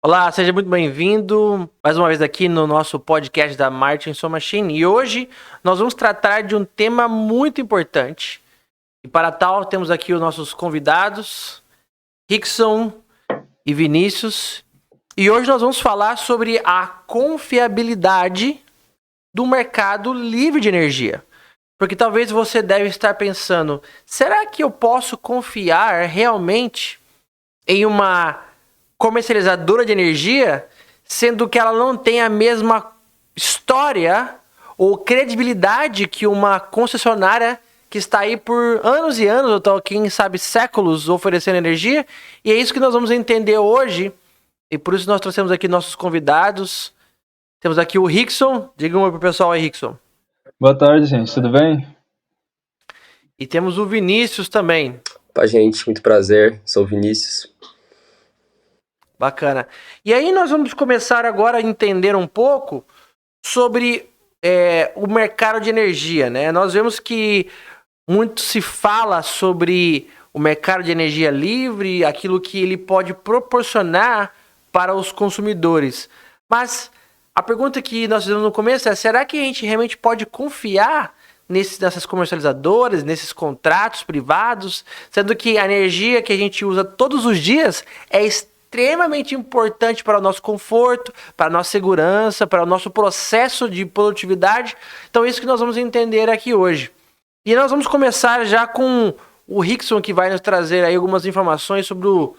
Olá, seja muito bem-vindo mais uma vez aqui no nosso podcast da Martin So Machine. E hoje nós vamos tratar de um tema muito importante. E para tal, temos aqui os nossos convidados, Rickson e Vinícius. E hoje nós vamos falar sobre a confiabilidade do mercado livre de energia. Porque talvez você deve estar pensando, será que eu posso confiar realmente em uma comercializadora de energia, sendo que ela não tem a mesma história ou credibilidade que uma concessionária que está aí por anos e anos, ou quem sabe séculos, oferecendo energia? E é isso que nós vamos entender hoje, e por isso nós trouxemos aqui nossos convidados. Temos aqui o Rickson. Diga um oi pro pessoal aí, Rickson. Boa tarde, gente. Tudo bem? E temos o Vinícius também. Opa, gente, muito prazer. Sou o Vinícius. Bacana. E aí nós vamos começar agora a entender um pouco sobre o mercado de energia, né? Nós vemos que muito se fala sobre o mercado de energia livre, aquilo que ele pode proporcionar para os consumidores. Mas a pergunta que nós fizemos no começo é: será que a gente realmente pode confiar nessas comercializadoras, nesses contratos privados, sendo que a energia que a gente usa todos os dias é extremamente importante para o nosso conforto, para a nossa segurança, para o nosso processo de produtividade? Então é isso que nós vamos entender aqui hoje. E nós vamos começar já com o Rickson, que vai nos trazer aí algumas informações sobre o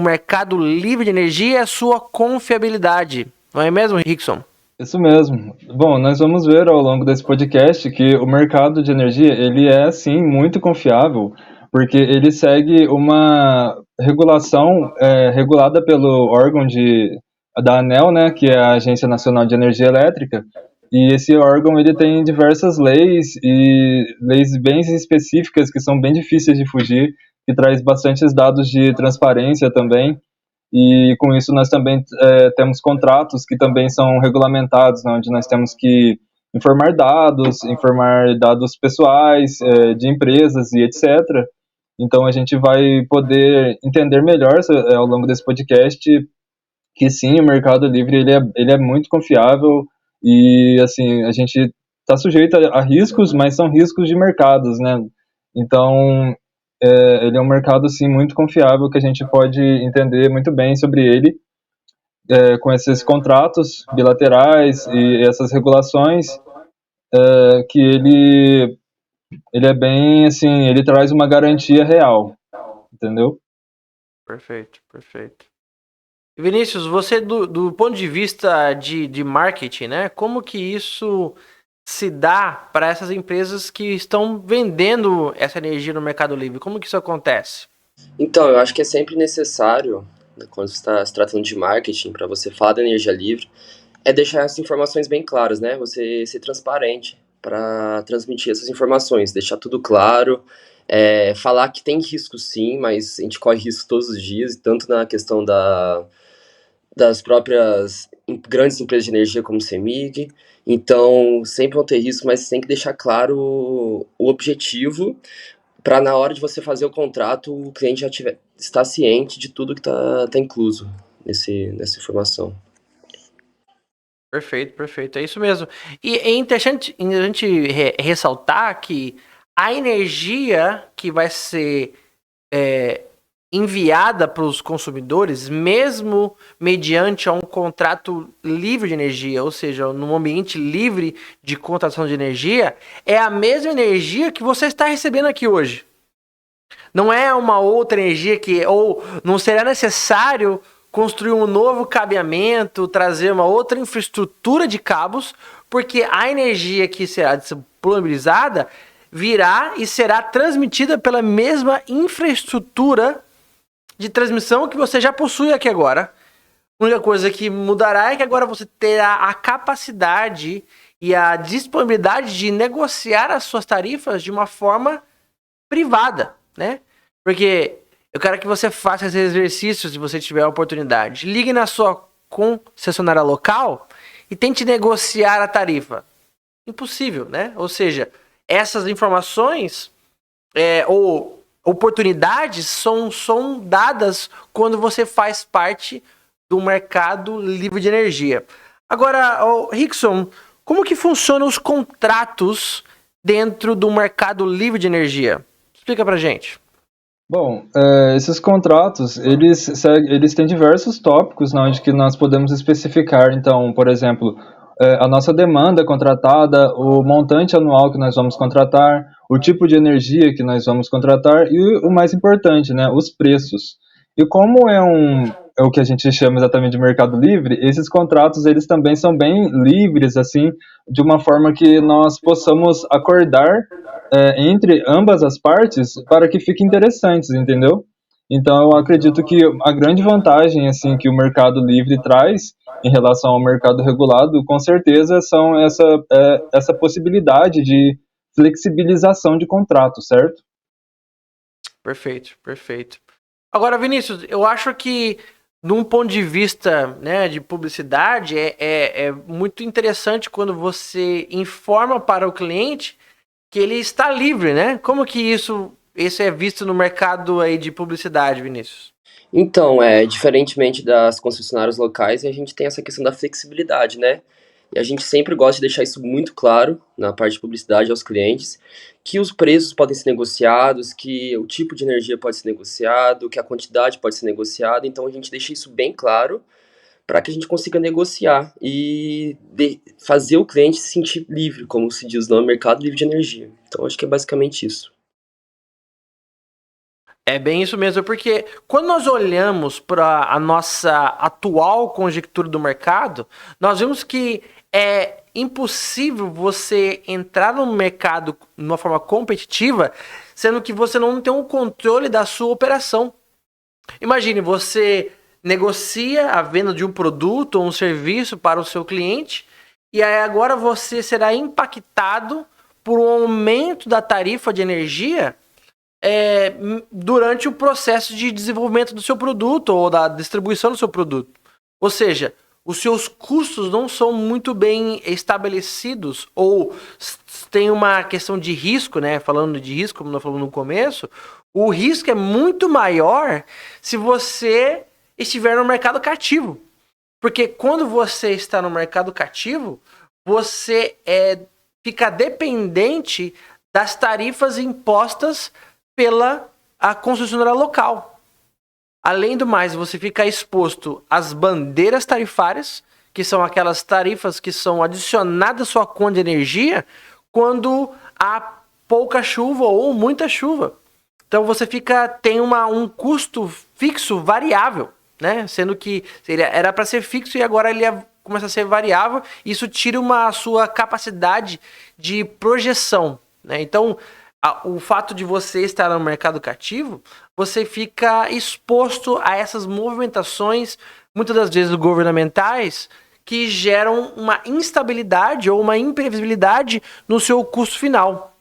mercado livre de energia e a sua confiabilidade. Não é mesmo, Rickson? Isso mesmo. Bom, nós vamos ver ao longo desse podcast que o mercado de energia, ele é, sim, muito confiável, porque ele segue uma regulação regulada pelo órgão da ANEEL, né, que é a Agência Nacional de Energia Elétrica, e esse órgão ele tem diversas leis, e leis bem específicas que são bem difíceis de fugir, que traz bastantes dados de transparência também. E com isso nós também temos contratos que também são regulamentados, né, onde nós temos que informar dados pessoais, de empresas e etc. Então a gente vai poder entender melhor ao longo desse podcast que sim, o Mercado Livre ele é muito confiável e assim a gente está sujeito a riscos, mas são riscos de mercados, né? Então ele é um mercado sim muito confiável que a gente pode entender muito bem sobre ele com esses contratos bilaterais e essas regulações que ele é bem assim, ele traz uma garantia real, entendeu? Perfeito, perfeito. Vinícius, você do ponto de vista de marketing, né? Como que isso se dá para essas empresas que estão vendendo essa energia no Mercado Livre? Como que isso acontece? Então, eu acho que é sempre necessário, né, quando você está se tratando de marketing, para você falar da energia livre, é deixar essas informações bem claras, né? Você ser transparente para transmitir essas informações, deixar tudo claro, falar que tem risco sim, mas a gente corre risco todos os dias, tanto na questão das próprias grandes empresas de energia como o CEMIG. Então, sempre vão ter risco, mas tem que deixar claro o objetivo para na hora de você fazer o contrato, o cliente já está ciente de tudo que tá incluso nessa informação. Perfeito, perfeito. É isso mesmo. E é interessante a gente ressaltar que a energia que vai ser enviada para os consumidores, mesmo mediante um contrato livre de energia, ou seja, num ambiente livre de contratação de energia, é a mesma energia que você está recebendo aqui hoje. Não é uma outra energia ou não será necessário construir um novo cabeamento, trazer uma outra infraestrutura de cabos, porque a energia que será disponibilizada virá e será transmitida pela mesma infraestrutura de transmissão que você já possui aqui agora. A única coisa que mudará é que agora você terá a capacidade e a disponibilidade de negociar as suas tarifas de uma forma privada, né? Porque eu quero que você faça esse exercício se você tiver a oportunidade. Ligue na sua concessionária local e tente negociar a tarifa. Impossível, né? Ou seja, essas informações ou oportunidades são dadas quando você faz parte do mercado livre de energia. Agora, Rickson, como que funcionam os contratos dentro do mercado livre de energia? Explica pra gente. Bom, esses contratos, eles têm diversos tópicos onde que nós podemos especificar. Então, por exemplo, a nossa demanda contratada, o montante anual que nós vamos contratar, o tipo de energia que nós vamos contratar e o mais importante, né, os preços. E como é o que a gente chama exatamente de mercado livre, esses contratos eles também são bem livres, assim, de uma forma que nós possamos acordar entre ambas as partes para que fiquem interessantes, entendeu? Então, eu acredito que a grande vantagem assim que o mercado livre traz em relação ao mercado regulado, com certeza, são essa possibilidade de flexibilização de contrato, certo? Perfeito, perfeito. Agora, Vinícius, eu acho que, num ponto de vista, né, de publicidade, é muito interessante quando você informa para o cliente que ele está livre, né? Como que isso é visto no mercado aí de publicidade, Vinícius? Então, diferentemente das concessionárias locais, a gente tem essa questão da flexibilidade, né? E a gente sempre gosta de deixar isso muito claro na parte de publicidade aos clientes, que os preços podem ser negociados, que o tipo de energia pode ser negociado, que a quantidade pode ser negociada. Então, a gente deixa isso bem claro para que a gente consiga negociar e fazer o cliente se sentir livre, como se diz no mercado livre de energia. Então, acho que é basicamente isso. É bem isso mesmo, porque quando nós olhamos para a nossa atual conjectura do mercado, nós vemos que é impossível você entrar no mercado de uma forma competitiva, sendo que você não tem um controle da sua operação. Imagine, você negocia a venda de um produto ou um serviço para o seu cliente, e aí agora você será impactado por um aumento da tarifa de energia durante o processo de desenvolvimento do seu produto ou da distribuição do seu produto. Ou seja, os seus custos não são muito bem estabelecidos ou tem uma questão de risco, né? Falando de risco, como nós falamos no começo, o risco é muito maior se você estiver no mercado cativo. Porque quando você está no mercado cativo, você fica dependente das tarifas impostas pela a concessionária local. Além do mais, você fica exposto às bandeiras tarifárias, que são aquelas tarifas que são adicionadas à sua conta de energia quando há pouca chuva ou muita chuva. Então você tem um custo fixo variável, né? Sendo que era para ser fixo e agora ele começa a ser variável. Isso tira a sua capacidade de projeção, né? Então, o fato de você estar no mercado cativo, você fica exposto a essas movimentações, muitas das vezes governamentais, que geram uma instabilidade ou uma imprevisibilidade no seu custo final.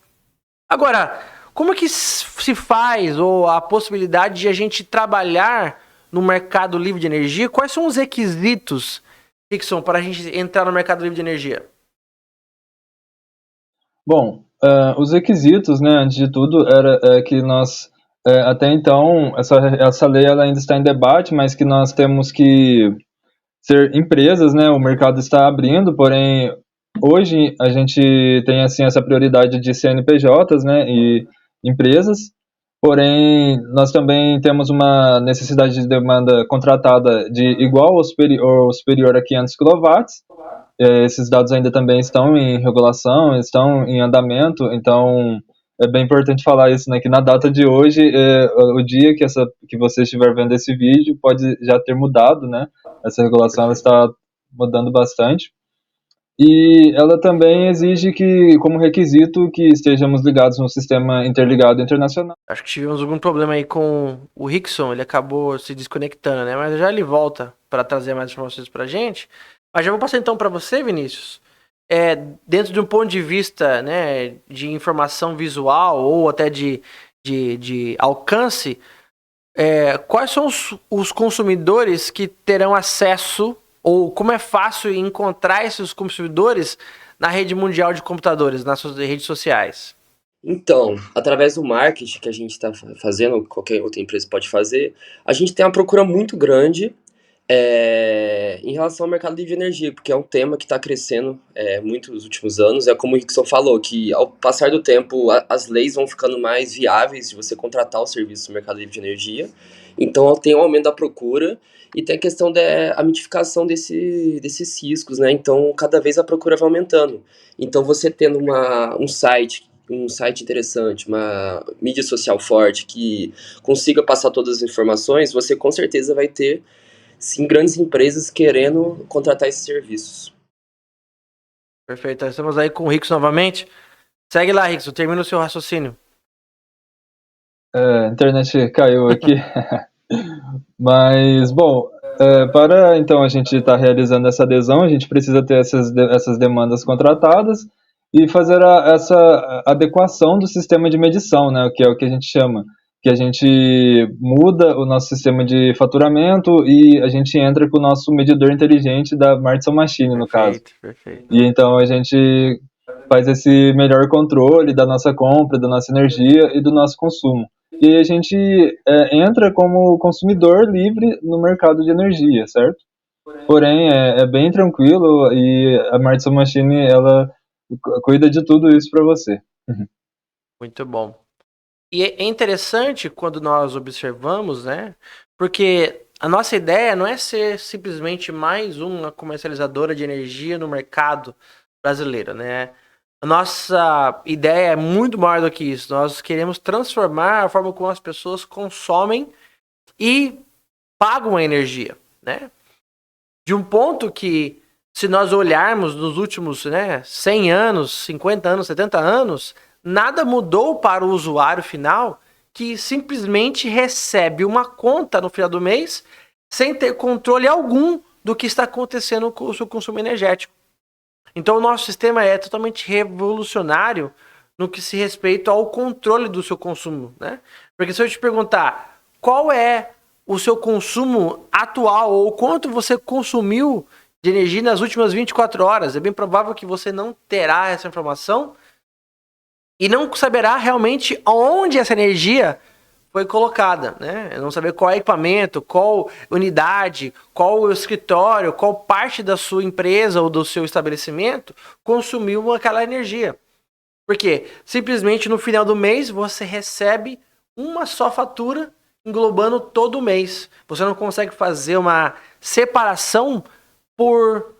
Agora, como é que se faz, ou a possibilidade de a gente trabalhar no mercado livre de energia? Quais são os requisitos, Rickson, para a gente entrar no mercado livre de energia? Bom, os requisitos, né, antes de tudo, era que nós, até então, essa lei ela ainda está em debate, mas que nós temos que ser empresas, né, o mercado está abrindo, porém, hoje a gente tem, assim, essa prioridade de CNPJs, né, e empresas, porém, nós também temos uma necessidade de demanda contratada de igual ou superior a 500 quilowatts. Esses dados ainda também estão em regulação, estão em andamento, então é bem importante falar isso, né, que na data de hoje, o dia que você estiver vendo esse vídeo, pode já ter mudado, né, essa regulação ela está mudando bastante, e ela também exige que, como requisito, que estejamos ligados no sistema interligado internacional. Acho que tivemos algum problema aí com o Rickson, ele acabou se desconectando, né, mas já ele volta para trazer mais informações pra gente. Mas já vou passar então para você, Vinícius. Dentro de um ponto de vista, né, de informação visual ou até de alcance, quais são os consumidores que terão acesso, ou como é fácil encontrar esses consumidores na rede mundial de computadores, nas suas redes sociais? Então, através do marketing que a gente está fazendo, qualquer outra empresa pode fazer, a gente tem uma procura muito grande Em relação ao mercado livre de energia, porque é um tema que está crescendo muito nos últimos anos, é como o Rickson falou, que ao passar do tempo as leis vão ficando mais viáveis de você contratar o serviço do mercado livre de energia, então tem um aumento da procura e tem a questão da mitificação desses riscos, né? Então cada vez a procura vai aumentando. Então você tendo um site interessante, uma mídia social forte que consiga passar todas as informações, você com certeza vai ter sim grandes empresas querendo contratar esses serviços. Perfeito. Estamos aí com o Rickson novamente. Segue lá, Rickson. Termina o seu raciocínio. A internet caiu aqui. Mas, bom, para então a gente estar realizando essa adesão, a gente precisa ter essas demandas contratadas e fazer essa adequação do sistema de medição, né, que é o que a gente chama, que a gente muda o nosso sistema de faturamento e a gente entra com o nosso medidor inteligente da Martson Machine, no caso. Perfeito. E então a gente faz esse melhor controle da nossa compra, da nossa energia e do nosso consumo. E aí a gente entra como consumidor livre no mercado de energia, certo? Porém, é bem tranquilo e a Martson Machine, ela cuida de tudo isso para você. Muito bom. E é interessante quando nós observamos, né? Porque a nossa ideia não é ser simplesmente mais uma comercializadora de energia no mercado brasileiro, né? A nossa ideia é muito maior do que isso. Nós queremos transformar a forma como as pessoas consomem e pagam a energia, né? De um ponto que, se nós olharmos nos últimos 100 anos, 50 anos, 70 anos, nada mudou para o usuário final, que simplesmente recebe uma conta no final do mês sem ter controle algum do que está acontecendo com o seu consumo energético. Então o nosso sistema é totalmente revolucionário no que se respeita ao controle do seu consumo, né? Porque se eu te perguntar qual é o seu consumo atual ou quanto você consumiu de energia nas últimas 24 horas, é bem provável que você não terá essa informação e não saberá realmente onde essa energia foi colocada, né? Não saber qual equipamento, qual unidade, qual escritório, qual parte da sua empresa ou do seu estabelecimento consumiu aquela energia. Porque simplesmente no final do mês você recebe uma só fatura englobando todo o mês. Você não consegue fazer uma separação por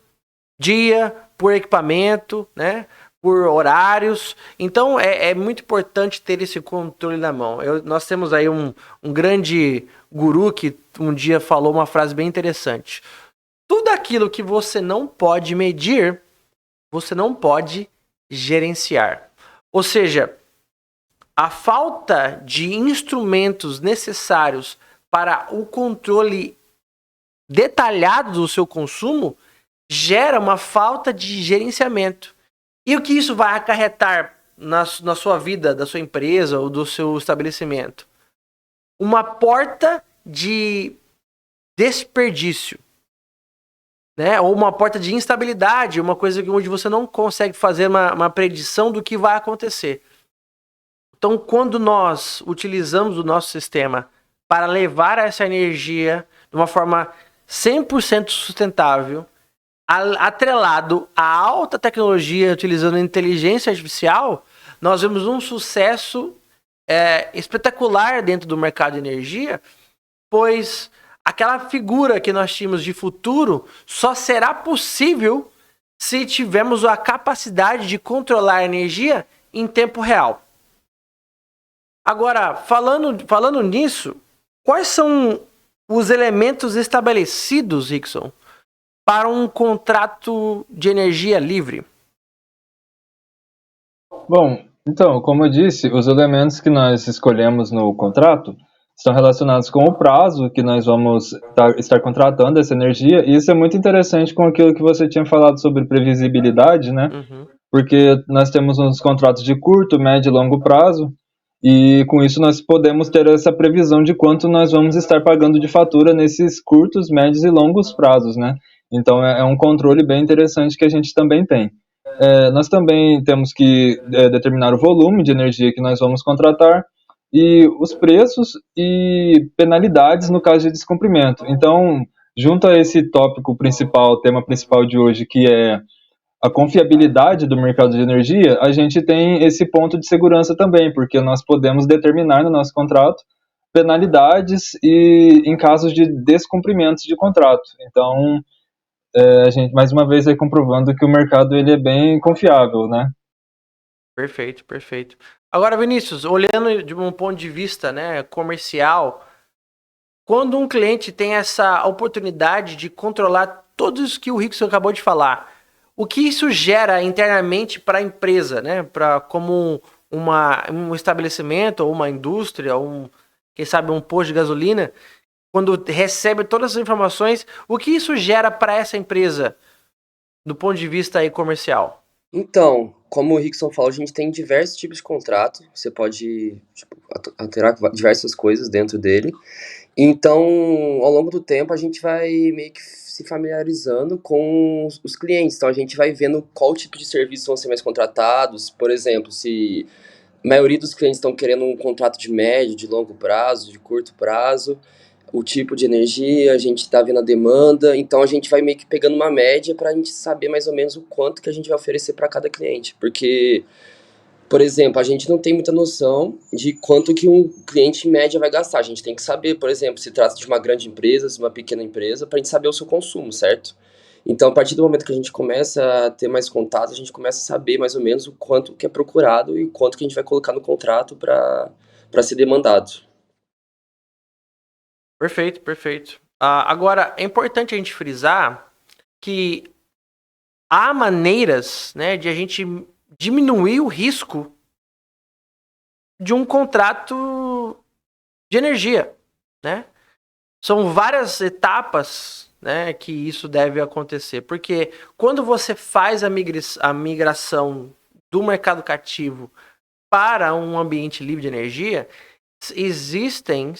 dia, por equipamento, né? Por horários. Então é muito importante ter esse controle na mão. Nós temos aí um grande guru que um dia falou uma frase bem interessante. Tudo aquilo que você não pode medir, você não pode gerenciar. Ou seja, a falta de instrumentos necessários para o controle detalhado do seu consumo gera uma falta de gerenciamento. E o que isso vai acarretar na sua vida, da sua empresa ou do seu estabelecimento? Uma porta de desperdício, né? Ou uma porta de instabilidade, uma coisa onde você não consegue fazer uma predição do que vai acontecer. Então, quando nós utilizamos o nosso sistema para levar essa energia de uma forma 100% sustentável, atrelado à alta tecnologia, utilizando a inteligência artificial, nós vemos um sucesso espetacular dentro do mercado de energia, pois aquela figura que nós tínhamos de futuro só será possível se tivermos a capacidade de controlar a energia em tempo real. Agora, falando nisso, quais são os elementos estabelecidos, Rickson, para um contrato de energia livre? Bom, então, como eu disse, os elementos que nós escolhemos no contrato estão relacionados com o prazo que nós vamos estar contratando essa energia, e isso é muito interessante com aquilo que você tinha falado sobre previsibilidade, né? Uhum. Porque nós temos uns contratos de curto, médio e longo prazo, e com isso nós podemos ter essa previsão de quanto nós vamos estar pagando de fatura nesses curtos, médios e longos prazos, né? Então é um controle bem interessante que a gente também tem. Nós também temos que determinar o volume de energia que nós vamos contratar e os preços e penalidades no caso de descumprimento. Então, junto a esse tópico principal, tema principal de hoje, que é a confiabilidade do mercado de energia, a gente tem esse ponto de segurança também, porque nós podemos determinar no nosso contrato penalidades e em casos de descumprimentos de contrato. Então, a gente mais uma vez aí comprovando que o mercado ele é bem confiável, né? Perfeito, perfeito. Agora, Vinícius, olhando de um ponto de vista, né, comercial, quando um cliente tem essa oportunidade de controlar tudo isso que o Rickson acabou de falar, o que isso gera internamente para a empresa, né? Para como um estabelecimento ou uma indústria, quem sabe um posto de gasolina, quando recebe todas as informações, o que isso gera para essa empresa do ponto de vista aí comercial? Então, como o Rickson falou, a gente tem diversos tipos de contrato. Você pode, tipo, alterar diversas coisas dentro dele. Então, ao longo do tempo, a gente vai meio que se familiarizando com os clientes. Então, a gente vai vendo qual tipo de serviço vão ser mais contratados. Por exemplo, se a maioria dos clientes estão querendo um contrato de médio, de longo prazo, de curto prazo, o tipo de energia, a gente está vendo a demanda, então a gente vai meio que pegando uma média para a gente saber mais ou menos o quanto que a gente vai oferecer para cada cliente, porque, por exemplo, a gente não tem muita noção de quanto que um cliente em média vai gastar, a gente tem que saber, por exemplo, se trata de uma grande empresa, se uma pequena empresa, para a gente saber o seu consumo, certo? Então, a partir do momento que a gente começa a ter mais contato, a gente começa a saber mais ou menos o quanto que é procurado e o quanto que a gente vai colocar no contrato para ser demandado. Perfeito, perfeito. Agora, é importante a gente frisar que há maneiras, né, de a gente diminuir o risco de um contrato de energia, né? São várias etapas, né, que isso deve acontecer, porque quando você faz a migração do mercado cativo para um ambiente livre de energia, existem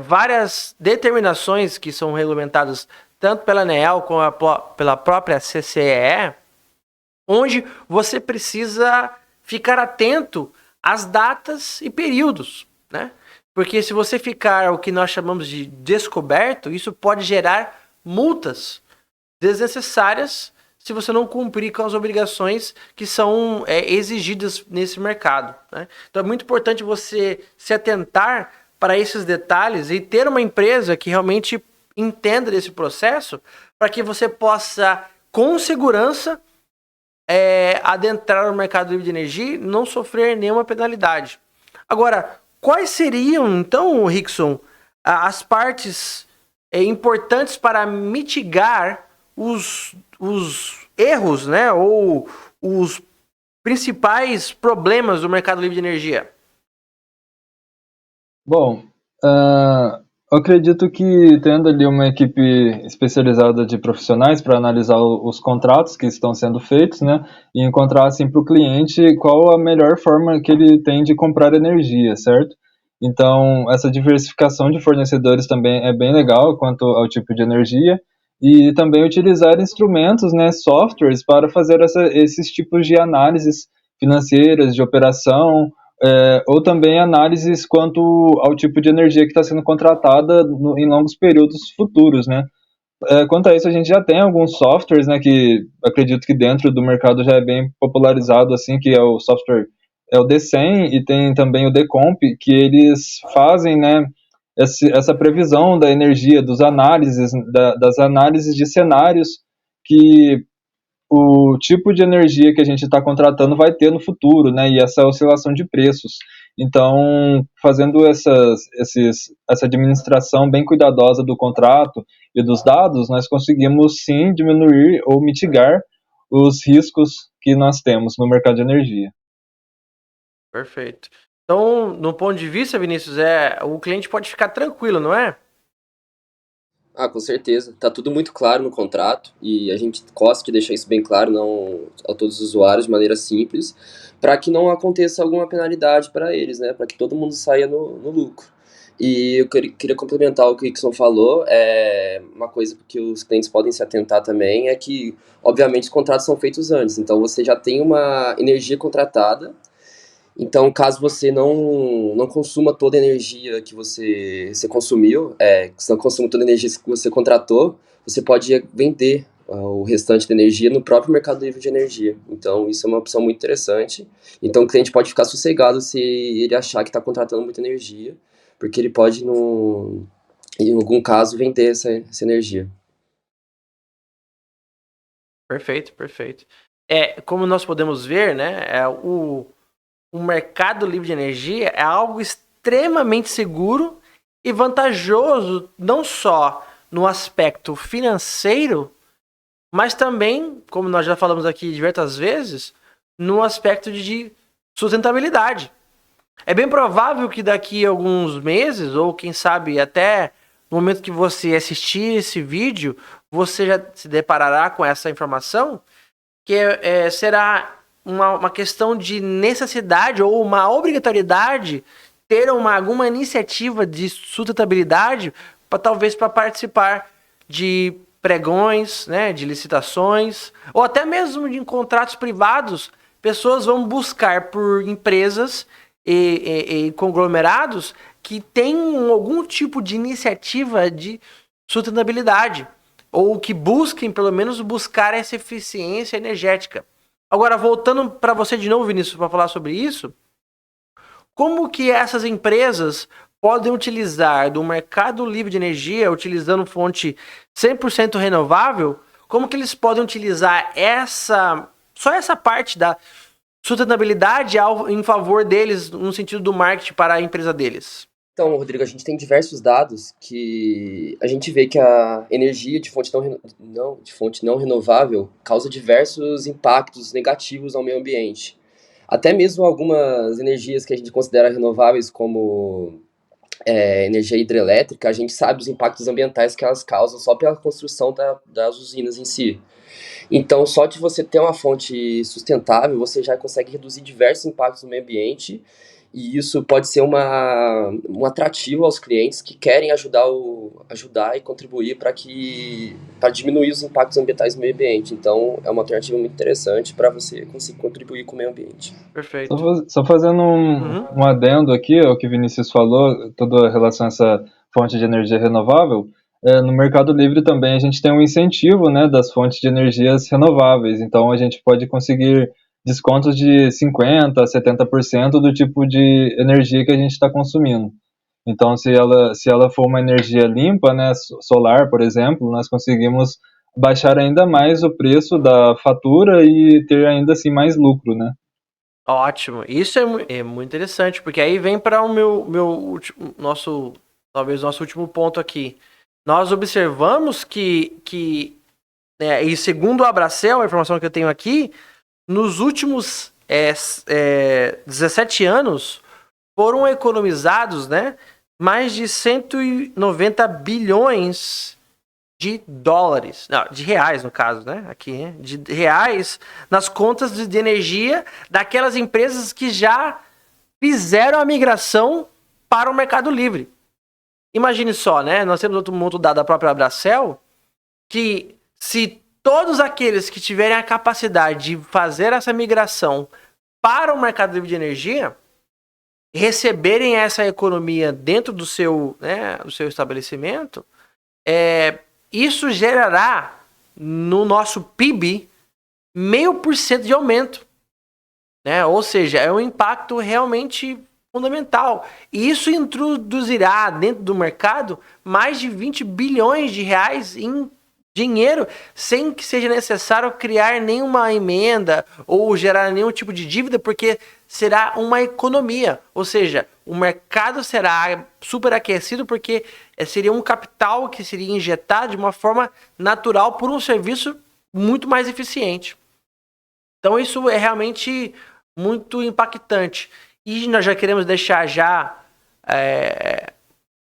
várias determinações que são regulamentadas tanto pela ANEEL como pela própria CCEE, onde você precisa ficar atento às datas e períodos, né? Porque se você ficar o que nós chamamos de descoberto, isso pode gerar multas desnecessárias se você não cumprir com as obrigações que são exigidas nesse mercado, né? Então é muito importante você se atentar para esses detalhes e ter uma empresa que realmente entenda desse processo para que você possa, com segurança, adentrar no mercado livre de energia e não sofrer nenhuma penalidade. Agora, quais seriam, então, Rickson, as partes importantes para mitigar os erros, né, ou os principais problemas do mercado livre de energia? Bom, eu acredito que tendo ali uma equipe especializada de profissionais para analisar os contratos que estão sendo feitos, né, e encontrar assim para o cliente qual a melhor forma que ele tem de comprar energia, certo? Então, essa diversificação de fornecedores também é bem legal quanto ao tipo de energia e também utilizar instrumentos, né, softwares para fazer esses tipos de análises financeiras, de operação, ou também análises quanto ao tipo de energia que está sendo contratada em longos períodos futuros, né? Quanto a isso, a gente já tem alguns softwares, né, que acredito que dentro do mercado já é bem popularizado, assim, que é o software, é o D100 e tem também o Decomp, que eles fazem, né, essa previsão da energia, das análises de cenários que o tipo de energia que a gente está contratando vai ter no futuro, né? E essa oscilação de preços. Então, fazendo essa administração bem cuidadosa do contrato e dos dados, nós conseguimos sim diminuir ou mitigar os riscos que nós temos no mercado de energia. Perfeito. Então, no ponto de vista, Vinícius, o cliente pode ficar tranquilo, não é? Ah, com certeza. Tá tudo muito claro no contrato e a gente gosta de deixar isso bem claro não, a todos os usuários de maneira simples, para que não aconteça alguma penalidade para eles, né? Para que todo mundo saia no lucro. E eu queria complementar o que o Ixon falou, uma coisa que os clientes podem se atentar também é que, obviamente, os contratos são feitos antes, então você já tem uma energia contratada Então, caso você não consuma toda a energia que você consumiu, que você não consuma toda a energia que você contratou, você pode vender o restante da energia no próprio Mercado Livre de energia. Então, isso é uma opção muito interessante. Então, o cliente pode ficar sossegado se ele achar que está contratando muita energia, porque ele pode, em algum caso, vender essa energia. Perfeito, perfeito. Como nós podemos ver, né, o mercado livre de energia é algo extremamente seguro e vantajoso, não só no aspecto financeiro, mas também, como nós já falamos aqui diversas vezes, no aspecto de sustentabilidade. É bem provável que daqui a alguns meses, ou quem sabe até no momento que você assistir esse vídeo, você já se deparará com essa informação, que será uma questão de necessidade ou uma obrigatoriedade ter alguma iniciativa de sustentabilidade talvez para participar de pregões, né, de licitações, ou até mesmo de contratos privados. Pessoas vão buscar por empresas e conglomerados que tenham algum tipo de iniciativa de sustentabilidade, ou que busquem, pelo menos, buscar essa eficiência energética. Agora, voltando para você de novo, Vinícius, para falar sobre isso, como que essas empresas podem utilizar do mercado livre de energia, utilizando fonte 100% renovável, como que eles podem utilizar só essa parte da sustentabilidade em favor deles, no sentido do marketing para a empresa deles? Então, Rodrigo, a gente tem diversos dados que a gente vê que a energia de fonte não renovável causa diversos impactos negativos ao meio ambiente. Até mesmo algumas energias que a gente considera renováveis, como energia hidrelétrica, a gente sabe os impactos ambientais que elas causam só pela construção das usinas em si. Então, só de você ter uma fonte sustentável, você já consegue reduzir diversos impactos no meio ambiente, e isso pode ser um atrativo aos clientes que querem ajudar e contribuir para diminuir os impactos ambientais no meio ambiente. Então, é uma alternativa muito interessante para você conseguir contribuir com o meio ambiente. Perfeito. Só fazendo um adendo aqui ao que o Vinícius falou, toda a relação a essa fonte de energia renovável. No Mercado Livre também a gente tem um incentivo, né, das fontes de energias renováveis. Então a gente pode conseguir descontos de 50% a 70% do tipo de energia que a gente está consumindo. Então, se ela for uma energia limpa, né, solar, por exemplo, nós conseguimos baixar ainda mais o preço da fatura e ter ainda assim mais lucro, né? Ótimo. Isso é muito interessante, porque aí vem para o talvez nosso último ponto aqui. Nós observamos que e segundo o Abracel, a informação que eu tenho aqui, nos últimos 17 anos foram economizados, né, mais de 190 bilhões de dólares, não, de reais no caso, né, aqui, né, de reais nas contas de energia daquelas empresas que já fizeram a migração para o Mercado Livre. Imagine só, né, nós temos outro monte dado da própria Abracel, que se todos aqueles que tiverem a capacidade de fazer essa migração para o Mercado Livre de energia receberem essa economia dentro do seu estabelecimento, isso gerará no nosso PIB 0,5% de aumento, né? Ou seja, é um impacto realmente fundamental. E isso introduzirá dentro do mercado mais de 20 bilhões de reais em dinheiro, sem que seja necessário criar nenhuma emenda ou gerar nenhum tipo de dívida, porque será uma economia. Ou seja, o mercado será superaquecido porque seria um capital que seria injetado de uma forma natural por um serviço muito mais eficiente. Então isso é realmente muito impactante. E nós já queremos deixar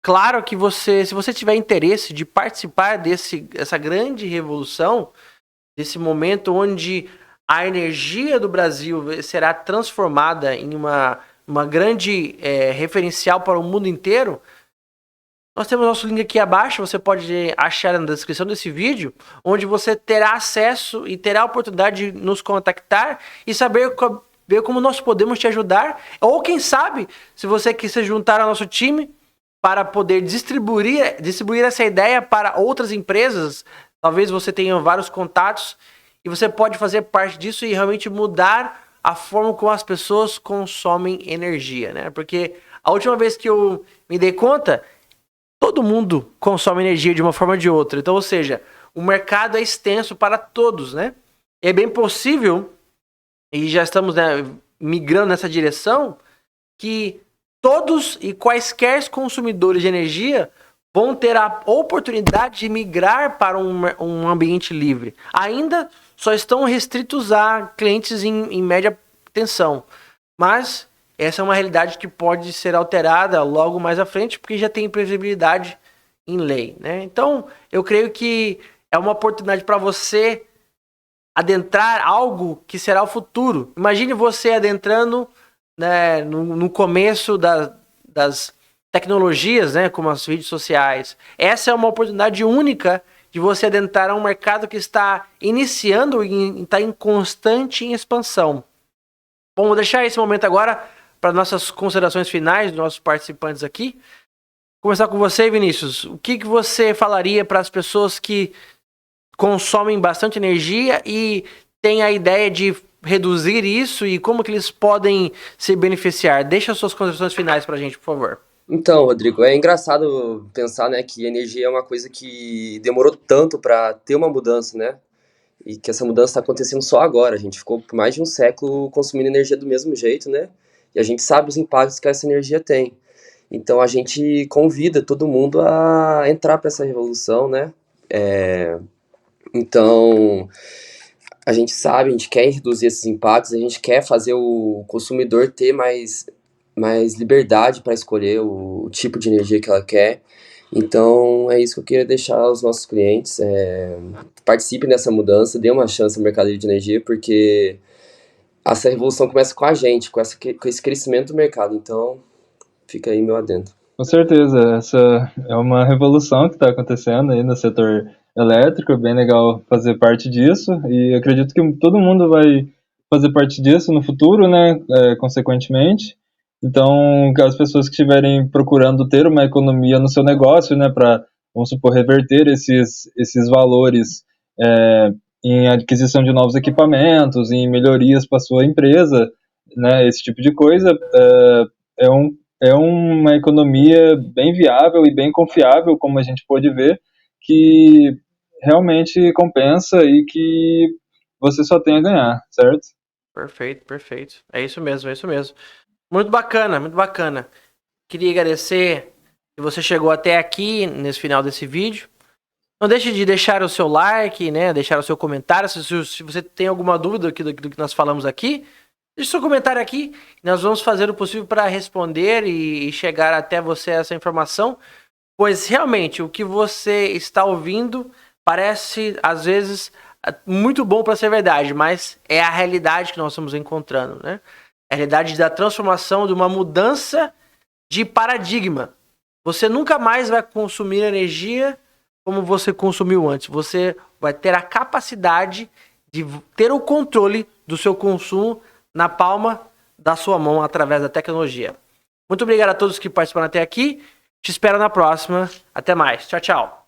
claro que se você tiver interesse de participar dessa grande revolução, desse momento onde a energia do Brasil será transformada em uma grande referencial para o mundo inteiro, nós temos nosso link aqui abaixo, você pode achar na descrição desse vídeo, onde você terá acesso e terá a oportunidade de nos contactar e saber ver como nós podemos te ajudar. Ou quem sabe, se você quiser juntar ao nosso time para poder distribuir essa ideia para outras empresas, talvez você tenha vários contatos e você pode fazer parte disso e realmente mudar a forma como as pessoas consomem energia, né? Porque a última vez que eu me dei conta, todo mundo consome energia de uma forma ou de outra. Então, ou seja, o mercado é extenso para todos, né? É bem possível, e já estamos, né, migrando nessa direção, que todos e quaisquer consumidores de energia vão ter a oportunidade de migrar para um ambiente livre. Ainda só estão restritos a clientes em média tensão. Mas essa é uma realidade que pode ser alterada logo mais à frente, porque já tem previsibilidade em lei, né? Então, eu creio que é uma oportunidade para você adentrar algo que será o futuro. Imagine você adentrando, né, no começo das tecnologias, né, como as redes sociais. Essa é uma oportunidade única de você adentrar um mercado que está iniciando e está em constante expansão. Bom, vou deixar esse momento agora para nossas considerações finais dos nossos participantes aqui. Vou começar com você, Vinícius. O que você falaria para as pessoas que consomem bastante energia e têm a ideia de reduzir isso e como que eles podem se beneficiar? Deixa as suas considerações finais para a gente, por favor. Então, Rodrigo, é engraçado pensar, né, que energia é uma coisa que demorou tanto para ter uma mudança, né? E que essa mudança está acontecendo só agora. A gente ficou por mais de um século consumindo energia do mesmo jeito, né? E a gente sabe os impactos que essa energia tem. Então a gente convida todo mundo a entrar para essa revolução, né? Então a gente sabe, a gente quer reduzir esses impactos, a gente quer fazer o consumidor ter mais liberdade para escolher o tipo de energia que ela quer. Então é isso que eu queria deixar aos nossos clientes. Participe dessa mudança, dê uma chance ao mercado de energia, porque essa revolução começa com a gente, com esse crescimento do mercado. Então fica aí meu adendo. Com certeza, essa é uma revolução que está acontecendo aí no setor elétrico, é bem legal fazer parte disso, e acredito que todo mundo vai fazer parte disso no futuro, né, consequentemente. Então, as pessoas que estiverem procurando ter uma economia no seu negócio, né, para, vamos supor, reverter esses valores em aquisição de novos equipamentos, em melhorias para a sua empresa, né, esse tipo de coisa, é uma economia bem viável e bem confiável, como a gente pôde ver, que realmente compensa e que você só tem a ganhar, certo? Perfeito, perfeito. É isso mesmo, é isso mesmo. Muito bacana, muito bacana. Queria agradecer que você chegou até aqui, nesse final desse vídeo. Não deixe de deixar o seu like, né? Deixar o seu comentário. Se você tem alguma dúvida do que nós falamos aqui, deixe seu comentário aqui. Nós vamos fazer o possível para responder e chegar até você essa informação. Pois realmente o que você está ouvindo parece, às vezes, muito bom para ser verdade, mas é a realidade que nós estamos encontrando, né? É a realidade da transformação, de uma mudança de paradigma. Você nunca mais vai consumir energia como você consumiu antes. Você vai ter a capacidade de ter o controle do seu consumo na palma da sua mão através da tecnologia. Muito obrigado a todos que participaram até aqui. Te espero na próxima. Até mais. Tchau, tchau.